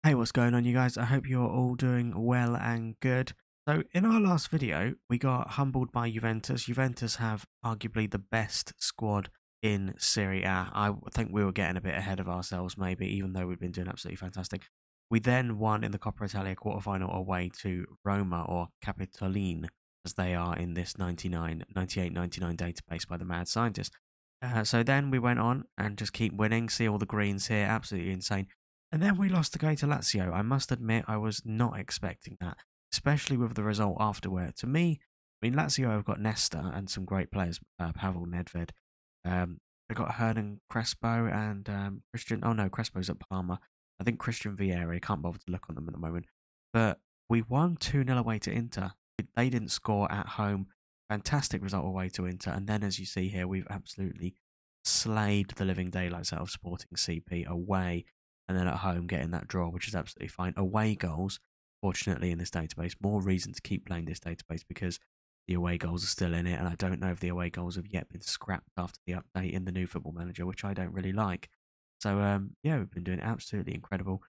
Hey, what's going on, you guys? I hope you're all doing well and good. So, in our last video, we got humbled by Juventus. Juventus have arguably the best squad in Serie A. I think we were getting a bit ahead of ourselves, maybe, even though we've been doing absolutely fantastic. We then won in the Coppa Italia quarterfinal away to Roma, or Capitoline, as they are in this 98, 99 database by the mad scientist. So then we went on and just keep winning. See all the greens here, absolutely insane. And then we lost the game to Lazio. I must admit, I was not expecting that, especially with the result afterward. To me, I mean, Lazio have got Nesta and some great players, Pavel Nedved. They got Hernan Crespo and Christian. Oh no, Crespo's at Parma. I think Christian Vieira. I can't bother to look on them at the moment. But we won 2-0 away to Inter. They didn't score at home. Fantastic result away to Inter. And then, as you see here, we've absolutely slayed the living daylights out of Sporting CP away and then at home getting that draw, which is absolutely fine. Away goals, fortunately, in this database, more reason to keep playing this database because the away goals are still in it, and I don't know if the away goals have yet been scrapped after the update in the new Football Manager, which I don't really like. So, yeah, we've been doing absolutely incredible.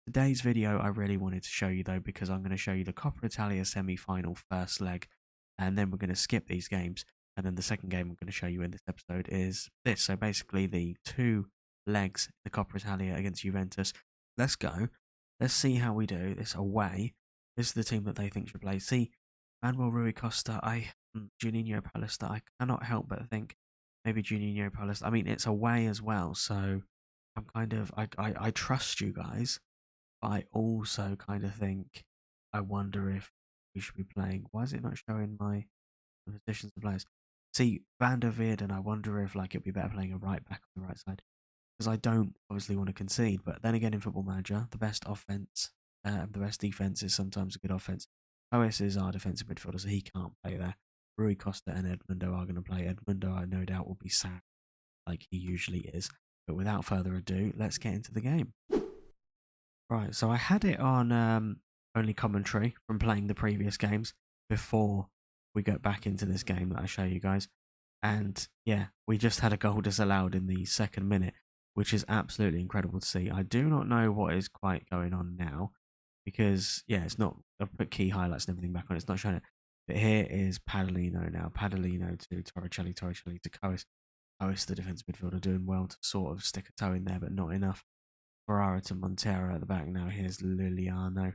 Today's video I really wanted to show you, though, because I'm going to show you the Coppa Italia semi-final first leg, and then we're going to skip these games, and then the second game I'm going to show you in this episode is this. So basically the two legs, the Coppa Italia against Juventus. Let's go. Let's see how we do this away. This is the team that they think should play. See, Manuel Rui Costa, Juninho Palista, I cannot help but think maybe Juninho Palista. I mean, it's away as well, so I'm kind of, I trust you guys, but I also kind of think, I wonder if we should be playing. Why is it not showing my positions of players? See, Van der Veerden, I wonder if like it'd be better playing a right back on the right side because I don't obviously want to concede. But then again, in Football Manager, the best offense, the best defense is sometimes a good offense. OS is our defensive midfielder, so he can't play there. Rui Costa and Edmundo are going to play. Edmundo, I no doubt, will be sad, like he usually is. But without further ado, let's get into the game. Right, so I had it on only commentary from playing the previous games before we get back into this game that I show you guys. And yeah, we just had a goal disallowed in the second minute, which is absolutely incredible to see. I do not know what is quite going on now because, yeah, it's not. I've put key highlights and everything back on. It's not showing it. But here is Padalino now. Padalino to Torricelli, Torricelli to Cois. Cois, the defensive midfielder, doing well to sort of stick a toe in there, but not enough. Ferrara to Montero at the back now. Here's Liliano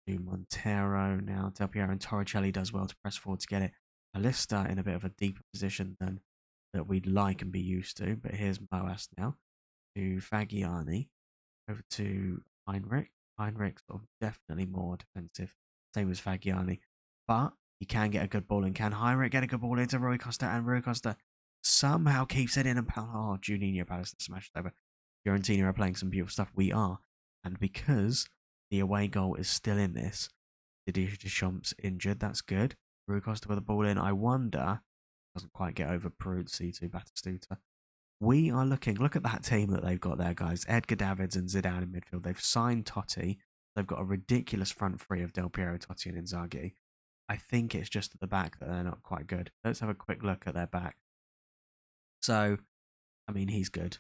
to Montero now. Del Piero and Torricelli does well to press forward to get it. Alista in a bit of a deeper position than that we'd like and be used to. But here's Moas now to Fagiani. Over to Heinrich. Heinrich sort of definitely more defensive. Same as Fagiani. But he can get a good ball in. Can Heinrich get a good ball into Rui Costa? And Rui Costa somehow keeps it in and Juninho Palace smashed over. Fiorentina are playing some beautiful stuff. We are. And because the away goal is still in this, Didier Deschamps injured. That's good. Rui Costa with the ball in. I wonder, doesn't quite get over Peruzzi to Batistuta. We are looking, look at that team that they've got there, guys. Edgar Davids and Zidane in midfield. They've signed Totti. They've got a ridiculous front three of Del Piero, Totti and Inzaghi. I think it's just at the back that they're not quite good. Let's have a quick look at their back. So, I mean, he's good.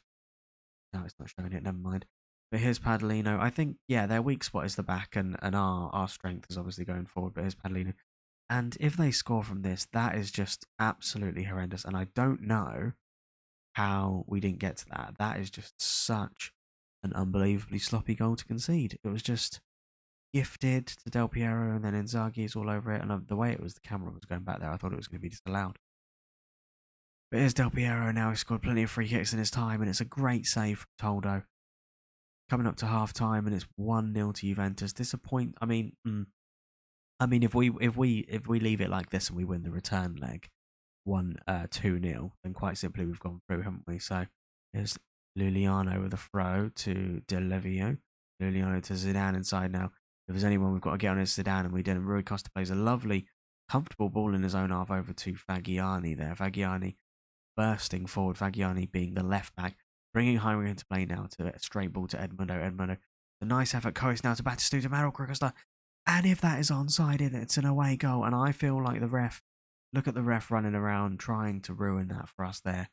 No, it's not showing it, never mind. But here's Padalino. I think, yeah, their weak spot is the back, and our strength is obviously going forward, but here's Padalino. And if they score from this, that is just absolutely horrendous. And I don't know how we didn't get to that. That is just such an unbelievably sloppy goal to concede. It was just gifted to Del Piero, and then Inzaghi is all over it. And the way it was, the camera was going back there, I thought it was going to be disallowed. But here's Del Piero now. He scored plenty of free kicks in his time, and it's a great save from Toldo. Coming up to half time, and it's 1-0 to Juventus. Disappoint. I mean, if we leave it like this and we win the return leg, 2-0, then quite simply we've gone through, haven't we? So here's Liliano with a throw to Del Levio. Liliano to Zidane inside now. If there's anyone we've got to get on, is Zidane, and we didn't. Rui Costa plays a lovely, comfortable ball in his own half over to Fagiani there. Fagiani bursting forward. Fagiani being the left back, bringing Heinrich into play now to a straight ball to Edmundo. Edmundo, a nice effort. Cois now to Batistuta, Manuel Costa. And if that is onside, it's an away goal. And I feel like the ref, look at the ref running around trying to ruin that for us there.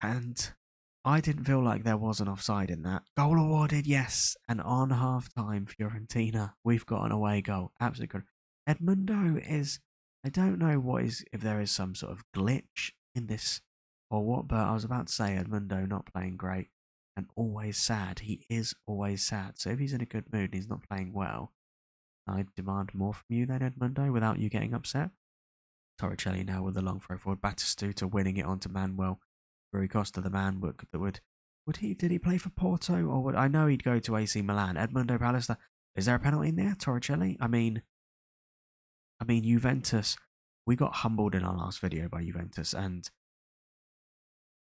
And I didn't feel like there was an offside in that. Goal awarded, yes. And on half time, Fiorentina, we've got an away goal. Absolutely good. Edmundo is, I don't know what is, if there is some sort of glitch in this or what, but I was about to say Edmundo not playing great and always sad. He is always sad. So if he's in a good mood and he's not playing well, I demand more from you then, Edmundo, without you getting upset. Torricelli now with the long throw forward. Batistuta winning it onto Manuel. Rui Costa, the man that would he did he play for Porto or would I know he'd go to AC Milan? Edmundo Pallister. Is there a penalty in there, Torricelli? I mean Juventus. We got humbled in our last video by Juventus and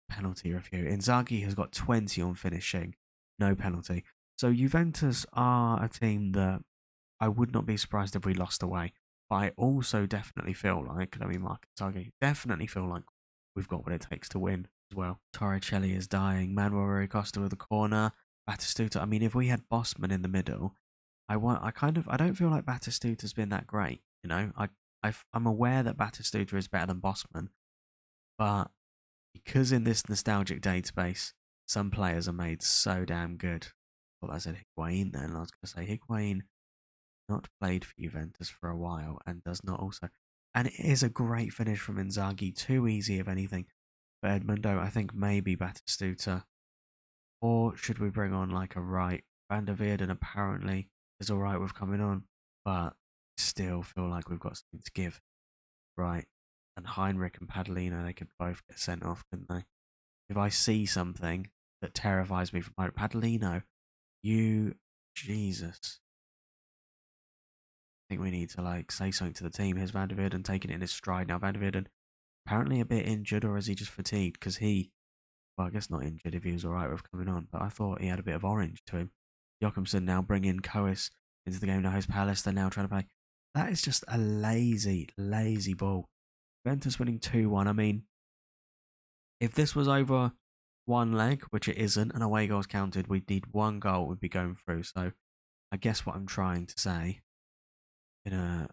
penalty review. Inzaghi has got 20 on finishing, no penalty. So Juventus are a team that I would not be surprised if we lost away. But I also definitely feel like, let me mark Inzaghi, definitely feel like we've got what it takes to win as well. Torricelli is dying. Manuel Rui Costa with the corner. Batistuta. I mean, if we had Bosman in the middle, I don't feel like Batistuta's been that great. You know, I'm aware that Batistuta is better than Bosman, but because in this nostalgic database, some players are made so damn good. Well, I said Higuain then. I was going to say Higuain not played for Juventus for a while and does not also. And it is a great finish from Inzaghi. Too easy, if anything. For Edmundo, I think maybe Batistuta. Or should we bring on like a right? Van der Veerden apparently is alright with coming on, but still feel like we've got something to give. Right. And Heinrich and Padalino, they could both get sent off, couldn't they? If I see something that terrifies me from Padalino, Jesus. I think we need to like say something to the team. Here's Van der Veerden taking it in his stride. Now Van der Veerden apparently a bit injured, or is he just fatigued? Because well, I guess not injured if he was alright with coming on, but I thought he had a bit of orange to him. Joachimson now bringing Coes into the game. Now his Palace, they're now trying to play. That is just a lazy, lazy ball. Juventus winning 2-1. I mean, if this was over one leg, which it isn't, and away goals counted, we'd need one goal, we'd be going through. So I guess what I'm trying to say in a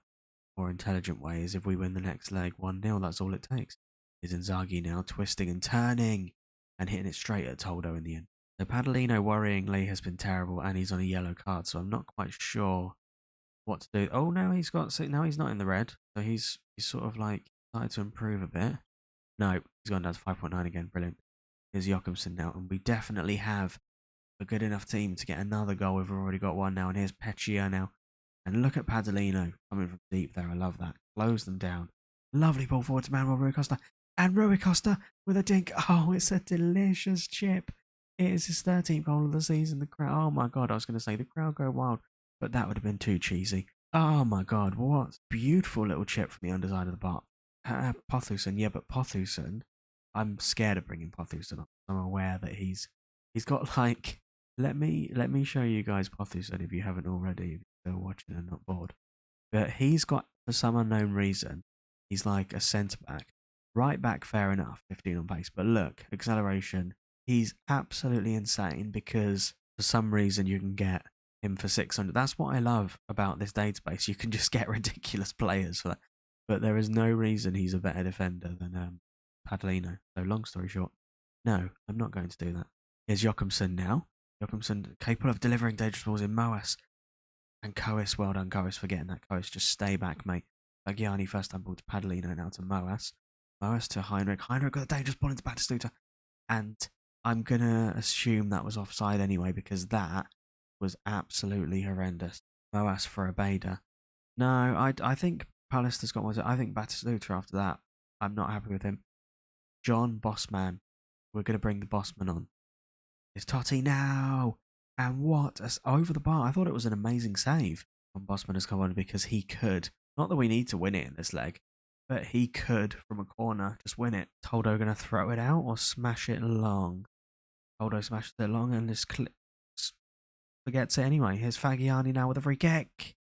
more intelligent way is if we win the next leg 1-0, that's all it takes. Is Inzaghi now twisting and turning and hitting it straight at Toldo in the end. So Padalino, worryingly, has been terrible and he's on a yellow card, so I'm not quite sure what to do. Oh, now he's not in the red, so he's sort of like started to improve a bit. No, he's gone down to 5.9 again. Brilliant. Here's Joachimson now, and we definitely have a good enough team to get another goal. We've already got one now, and here's Peccia now. And look at Padalino coming from deep there. I love that. Close them down. Lovely ball forward to Manuel Rui Costa. And Rui Costa with a dink. Oh, it's a delicious chip. It is his 13th goal of the season. The crowd. Oh my God, I was going to say the crowd go wild, but that would have been too cheesy. Oh my God, what beautiful little chip from the underside of the bar. Pothuson, yeah, but Pothuson, I'm scared of bringing Pothuson up. I'm aware that he's got like. Let me show you guys Pothuson if you haven't already. If you're still watching and not bored, but he's got, for some unknown reason, he's like a centre back, right back. Fair enough, 15 on pace, but look, acceleration. He's absolutely insane because for some reason you can get him for 600. That's what I love about this database. You can just get ridiculous players for that. But there is no reason he's a better defender than Padalino. So long story short, no, I'm not going to do that. Here's Joachimson now. Joachimson capable of delivering dangerous balls in Moas. And Coes, well done Coes for getting that. Coes, just stay back, mate. Bagiani first time ball to Padalino, now to Moas. Moas to Heinrich. Heinrich got a dangerous ball into Batistuta. And I'm going to assume that was offside anyway, because that was absolutely horrendous. Moas for a Beda. No, I think Pallister's got one. I think Batistuta after that. I'm not happy with him. John Bossman. We're going to bring the Bossman on. It's Totti now. And what? Over the bar. I thought it was an amazing save. John Bossman has come on because he could. Not that we need to win it in this leg, but he could, from a corner, just win it. Toldo going to throw it out or smash it long? Toldo smashes it long and just forgets it anyway. Here's Fagiani now with a free kick.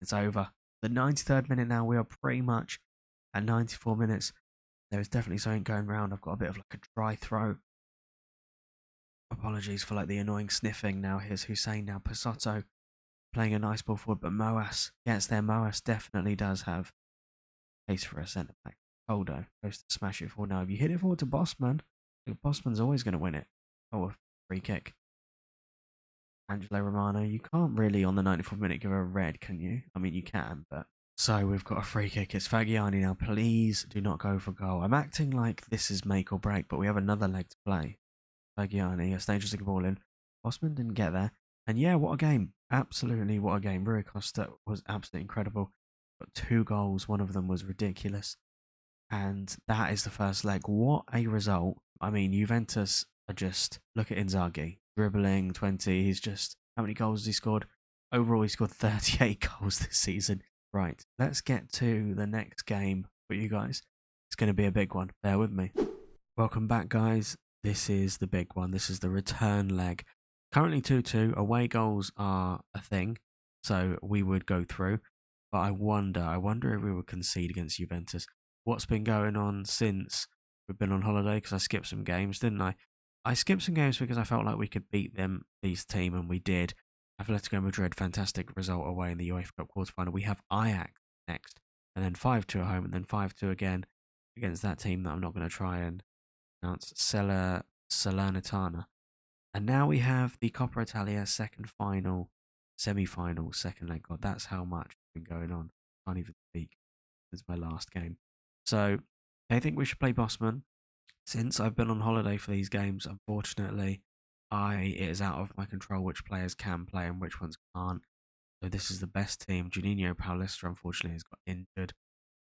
It's over. The 93rd minute now. We are pretty much at 94 minutes. There is definitely something going round. I've got a bit of like a dry throat. Apologies for like the annoying sniffing. Now here's Hussein. Now Pasotto playing a nice ball forward, but Moas gets there. Moas definitely does have pace for a centre back. Toldo goes to smash it forward. Now if you hit it forward to Bossman, Bosman's always going to win it. Oh, a free kick. Angelo Romano. You can't really on the 94th minute give a red, can you? I mean, you can, but. So we've got a free kick. It's Fagiani now. Please do not go for goal. I'm acting like this is make or break, but we have another leg to play. Fagiani, a dangerous ball in. Bosman didn't get there. And yeah, what a game. Absolutely, what a game. Rui Costa was absolutely incredible. Got 2 goals. One of them was ridiculous. And that is the first leg. What a result. I mean, Juventus are just, look at Inzaghi. Dribbling 20. He's just, how many goals has he scored? Overall, he scored 38 goals this season. Right, let's get to the next game for you guys. It's going to be a big one. Bear with me. Welcome back, guys. This is the big one. This is the return leg. Currently 2-2. Away goals are a thing, so we would go through. But I wonder if we would concede against Juventus. What's been going on since we've been on holiday? Because I skipped some games, didn't I? I skipped some games because I felt like we could beat these team, and we did. Atletico Madrid, fantastic result away in the UEFA Cup quarterfinal. We have Ajax next, and then 5-2 at home, and then 5-2 again against that team that I'm not going to try and pronounce, Salernitana. And now we have the Coppa Italia second final, semi-final, second leg. God, that's how much has been going on. I can't even speak. It's my last game. So I think we should play Bosman. Since I've been on holiday for these games, unfortunately, it is out of my control which players can play and which ones can't. So this is the best team. Juninho Paulista, unfortunately, has got injured.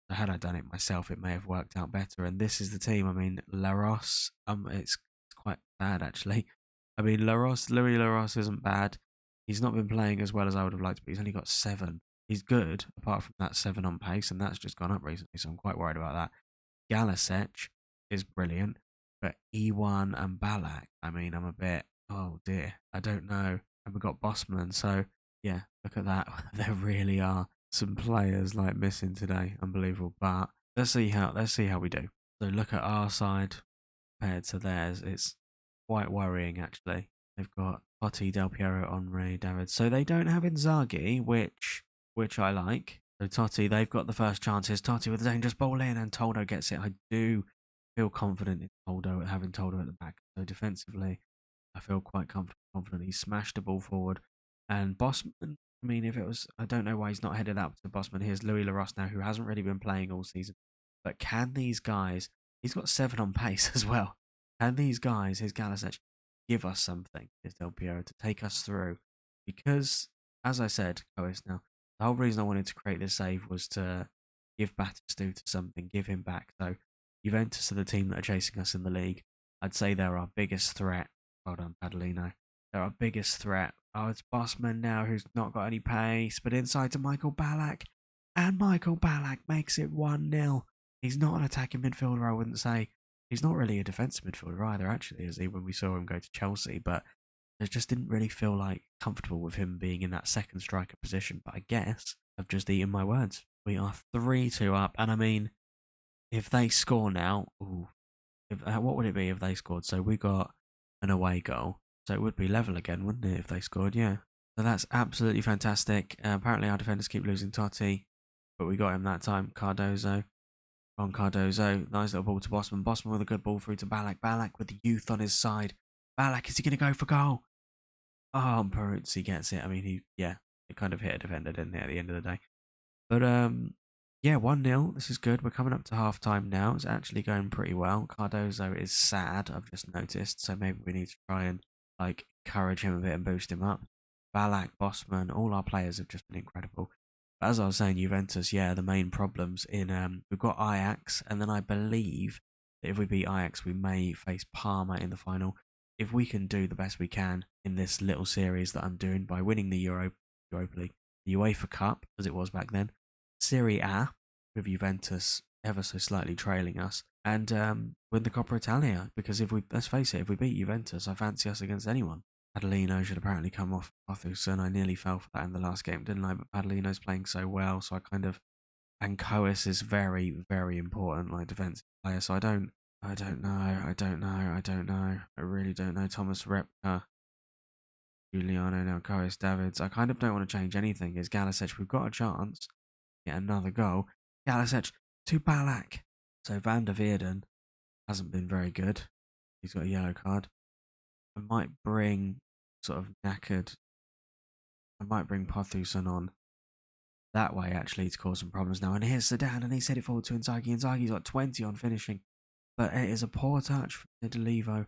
So had I done it myself, it may have worked out better. And this is the team. I mean, Laros, it's quite bad, actually. I mean, Louis Laros isn't bad. He's not been playing as well as I would have liked, but he's only got 7. He's good, apart from that 7 on pace, and that's just gone up recently, so I'm quite worried about that. Galasec is brilliant, but E1 and Balak, I mean, I'm a bit, oh dear, I don't know. And we've got Bosman, so yeah, look at that. There really are some players like missing today, unbelievable. But let's see how we do. So look at our side compared to theirs. It's quite worrying actually. They've got Totti, Del Piero, Henry, David. So they don't have Inzaghi, which I like. So Totti, they've got the first chances. Totti with a dangerous ball in, and Toldo gets it. I do feel confident in Toldo, having Toldo at the back. So defensively, I feel quite confident. He smashed the ball forward. And Bosman, I mean, if it was, I don't know why he's not headed up to Bosman. Here's Louis Laros now, who hasn't really been playing all season. But can these guys, he's got 7 on pace as well. Can these guys, his Galasec, give us something, his Del Piero, to take us through? Because, as I said, Cois now, the whole reason I wanted to create this save was to give Batistuta something, give him back. So Juventus are the team that are chasing us in the league. I'd say they're our biggest threat. Well done, Padalino. They're our biggest threat. Oh, it's Bosman now who's not got any pace, but inside to Michael Ballack. And Michael Ballack makes it 1-0. He's not an attacking midfielder, I wouldn't say. He's not really a defensive midfielder either, actually, is he, when we saw him go to Chelsea. But I just didn't really feel like comfortable with him being in that second striker position. But I guess I've just eaten my words. We are 3-2 up. And I mean, if they score now, what would it be if they scored? So we got an away goal. So it would be level again, wouldn't it, if they scored? Yeah. So that's absolutely fantastic. Apparently our defenders keep losing Totti, but we got him that time. Cardozo. On Cardozo. Nice little ball to Bosman. Bosman with a good ball through to Ballack. Ballack with the youth on his side. Ballack, is he going to go for goal? Oh, Peruzzi gets it. I mean, it kind of hit a defender, didn't it, at the end of the day? But, yeah, 1-0. This is good. We're coming up to half time now. It's actually going pretty well. Cardozo is sad, I've just noticed. So maybe we need to try and encourage him a bit and boost him up. Ballack, Bosman, all our players have just been incredible. But as I was saying, Juventus, the main problems in we've got Ajax, and then I believe that if we beat Ajax, we may face Parma in the final. If we can do the best we can in this little series that I'm doing by winning the Europa League, the UEFA Cup, as it was back then, Serie A, with Juventus ever so slightly trailing us, and win the Coppa Italia. Because let's face it, if we beat Juventus, I fancy us against anyone. Padalino should apparently come off Arthurson. I nearly fell for that in the last game, didn't I? But Padalino's playing so well, so I kind of... And Cois is very, very important, defensive player, so I don't know. I really don't know. Thomas Repka, Giuliano, now Cois, Davids. I kind of don't want to change anything. Is Galasec, we've got a chance. Get another goal. Galasec to Ballack. So Van der Veerden hasn't been very good. He's got a yellow card. I might bring sort of knackered. I might bring Parthuson on that way actually to cause some problems now. And here's Sedan, and he's hit it forward to Inzaghi. Inzaghi's got 20 on finishing, but it is a poor touch from Delivo.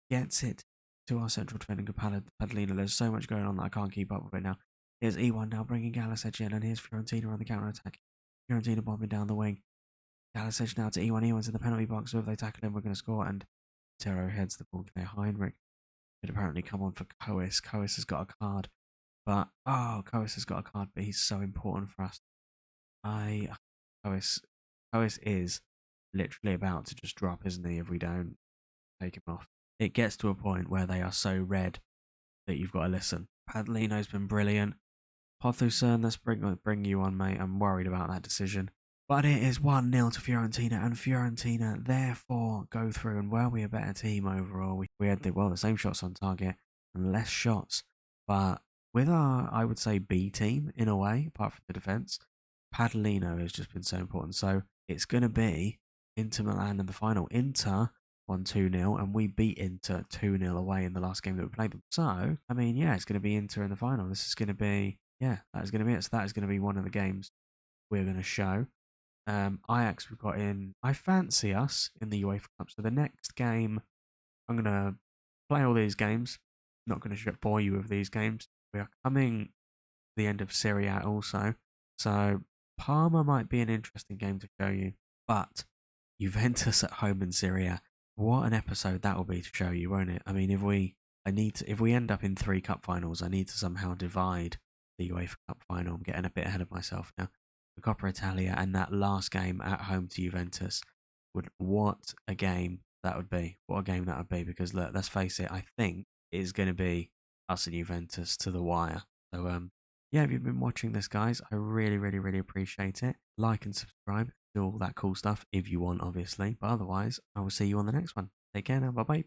Gets it to our central defender, Padalino. There's so much going on that I can't keep up with it now. Here's E1 now bringing Galasec in, and here's Fiorentina on the counter attack. Fiorentina bombing down the wing. Galasec now to E1. E1's in the penalty box, so if they tackle him, we're going to score. And Tero heads the ball to Heinrich. Could apparently come on for Cois. Cois has got a card. But, Cois has got a card, but he's so important for us. Cois is literally about to just drop, isn't he, if we don't take him off. It gets to a point where they are so red that you've got to listen. Padalino's been brilliant. Parthuson, let's bring you on, mate. I'm worried about that decision. But it is 1-0 to Fiorentina, and Fiorentina therefore go through, and were we a better team overall? We had the same shots on target and less shots. But with our, I would say, B team, in a way, apart from the defence, Padalino has just been so important. So it's going to be Inter Milan in the final. Inter won 2-0, and we beat Inter 2-0 away in the last game that we played them. So, I mean, yeah, it's going to be Inter in the final. This is going to be, that is going to be it. So that is going to be one of the games we're going to show. Ajax, we've got in. I fancy us in the UEFA Cup. So the next game, I'm going to play all these games. Not going to bore you with these games. We are coming to the end of Serie A also. So Parma might be an interesting game to show you. But Juventus at home in Serie A, what an episode that will be to show you, won't it? I mean, if we end up in 3 cup finals, I need to somehow divide the UEFA Cup final. I'm getting a bit ahead of myself now. The Coppa Italia and that last game at home to Juventus. What a game that would be. What a game that would be. Because look, let's face it, I think it is going to be us and Juventus to the wire. So, if you've been watching this, guys, I really, really, really appreciate it. Like and subscribe. Do all that cool stuff if you want, obviously. But otherwise, I will see you on the next one. Take care now. Bye-bye.